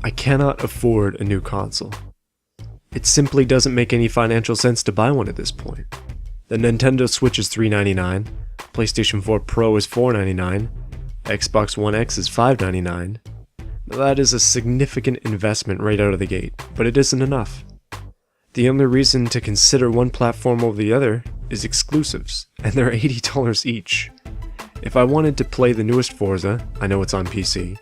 I cannot afford a new console. It simply doesn't make any financial sense to buy one at this point. The Nintendo Switch is $399, PlayStation 4 Pro is $499, Xbox One X is $599. Now that is a significant investment right out of the gate, but it isn't enough. The only reason to consider one platform over the other is exclusives, and they're $80 each. If I wanted to play the newest Forza, I know it's on PC,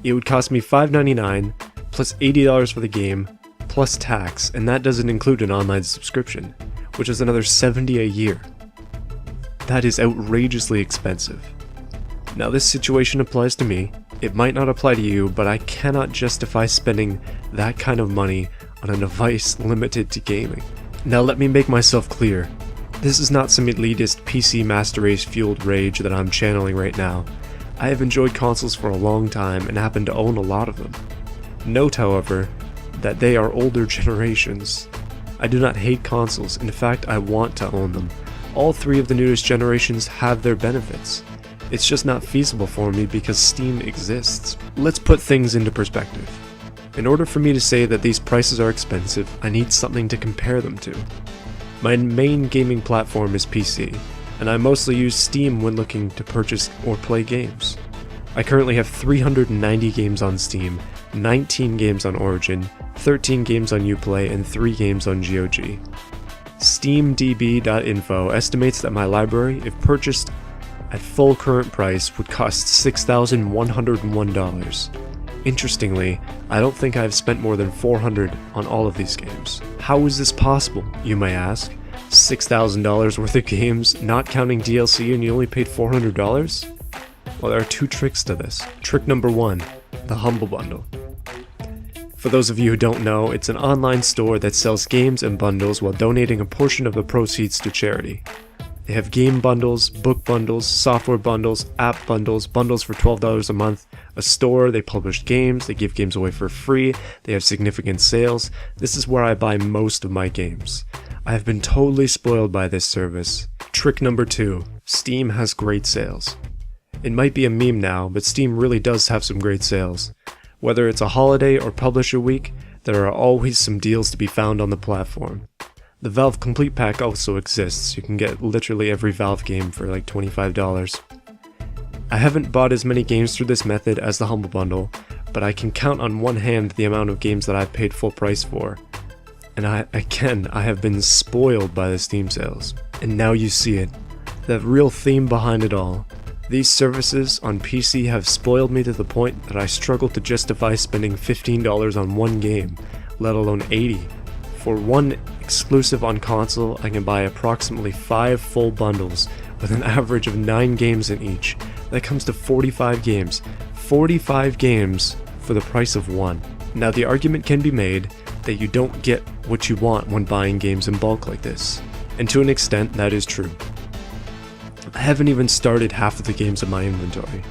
it would cost me $599 plus $80 for the game, plus tax, and that doesn't include an online subscription, which is another $70 a year. That is outrageously expensive. Now this situation applies to me, it might not apply to you, but I cannot justify spending that kind of money on a device limited to gaming. Now let me make myself clear, this is not some elitist PC master race fueled rage that I'm channeling right now. I have enjoyed consoles for a long time and happen to own a lot of them. Note, however, that they are older generations. I do not hate consoles, in fact I want to own them. All three of the newest generations have their benefits. It's just not feasible for me because Steam exists. Let's put things into perspective. In order for me to say that these prices are expensive, I need something to compare them to. My main gaming platform is PC, and I mostly use Steam when looking to purchase or play games. I currently have 390 games on Steam, 19 games on Origin, 13 games on Uplay, and 3 games on GOG. SteamDB.info estimates that my library, if purchased at full current price, would cost $6,101. Interestingly, I don't think I've spent more than $400 on all of these games. How is this possible, you may ask? $6,000 worth of games, not counting DLC, and you only paid $400? Well, there are 2 tricks to this. Trick number 1, the Humble Bundle. For those of you who don't know, it's an online store that sells games and bundles while donating a portion of the proceeds to charity. They have game bundles, book bundles, software bundles, app bundles, bundles for $12 a month, a store, they publish games, they give games away for free, they have significant sales. This is where I buy most of my games. I have been totally spoiled by this service. Trick number 2, Steam has great sales. It might be a meme now, but Steam really does have some great sales. Whether it's a holiday or publisher week, there are always some deals to be found on the platform. The Valve Complete Pack also exists. You can get literally every Valve game for like $25. I haven't bought as many games through this method as the Humble Bundle, but I can count on one hand the amount of games that I've paid full price for. And I have been spoiled by the Steam sales. And now you see it. The real theme behind it all. These services on PC have spoiled me to the point that I struggle to justify spending $15 on one game, let alone $80. For one exclusive on console, I can buy approximately 5 full bundles with an average of 9 games in each. That comes to 45 games. 45 games for the price of one. Now the argument can be made that you don't get what you want when buying games in bulk like this. And to an extent, that is true. I haven't even started half of the games in my inventory.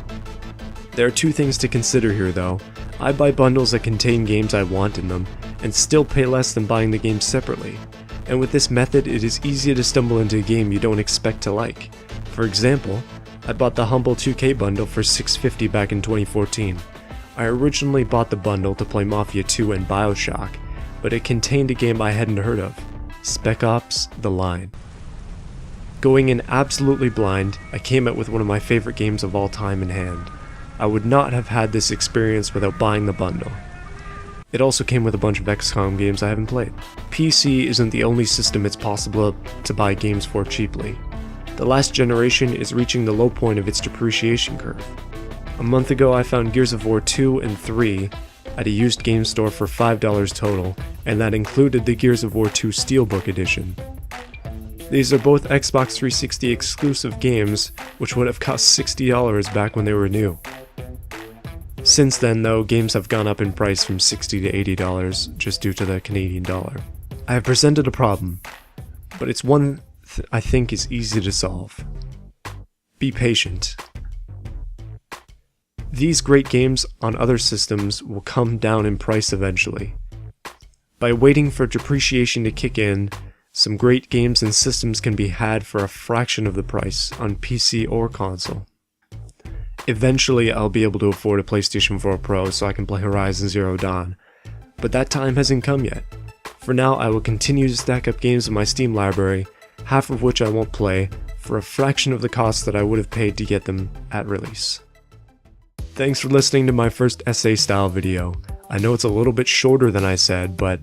There are 2 things to consider here though. I buy bundles that contain games I want in them, and still pay less than buying the games separately. And with this method, it is easy to stumble into a game you don't expect to like. For example, I bought the Humble 2K bundle for $6.50 back in 2014. I originally bought the bundle to play Mafia 2 and Bioshock, but it contained a game I hadn't heard of, Spec Ops: The Line. Going in absolutely blind, I came out with one of my favorite games of all time in hand. I would not have had this experience without buying the bundle. It also came with a bunch of XCOM games I haven't played. PC isn't the only system it's possible to buy games for cheaply. The last generation is reaching the low point of its depreciation curve. A month ago I found Gears of War 2 and 3 at a used game store for $5 total, and that included the Gears of War 2 Steelbook edition. These are both Xbox 360 exclusive games, which would have cost $60 back when they were new. Since then though, games have gone up in price from $60 to $80 just due to the Canadian dollar. I have presented a problem, but it's one I think is easy to solve. Be patient. These great games on other systems will come down in price eventually. By waiting for depreciation to kick in, some great games and systems can be had for a fraction of the price on PC or console. Eventually, I'll be able to afford a PlayStation 4 Pro so I can play Horizon Zero Dawn, but that time hasn't come yet. For now, I will continue to stack up games in my Steam library, half of which I won't play, for a fraction of the cost that I would have paid to get them at release. Thanks for listening to my first essay style video. I know it's a little bit shorter than I said, but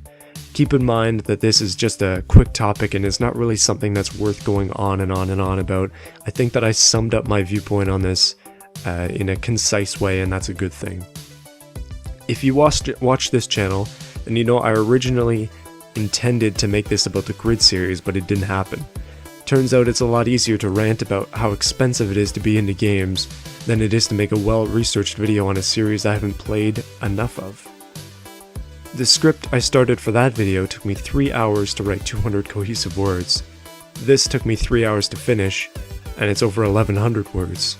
keep in mind that this is just a quick topic and it's not really something that's worth going on and on and on about. I think that I summed up my viewpoint on this in a concise way, and that's a good thing. If you watch this channel, then you know I originally intended to make this about the Grid series, but it didn't happen. Turns out it's a lot easier to rant about how expensive it is to be into games than it is to make a well-researched video on a series I haven't played enough of. The script I started for that video took me 3 hours to write 200 cohesive words. This took me 3 hours to finish, and it's over 1100 words.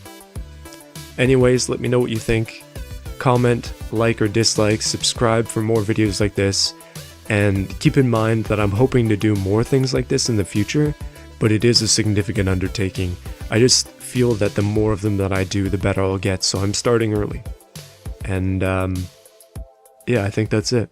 Anyways, let me know what you think. Comment, like or dislike, subscribe for more videos like this, and keep in mind that I'm hoping to do more things like this in the future, but it is a significant undertaking. I just feel that the more of them that I do, the better I'll get, so I'm starting early. And yeah, I think that's it.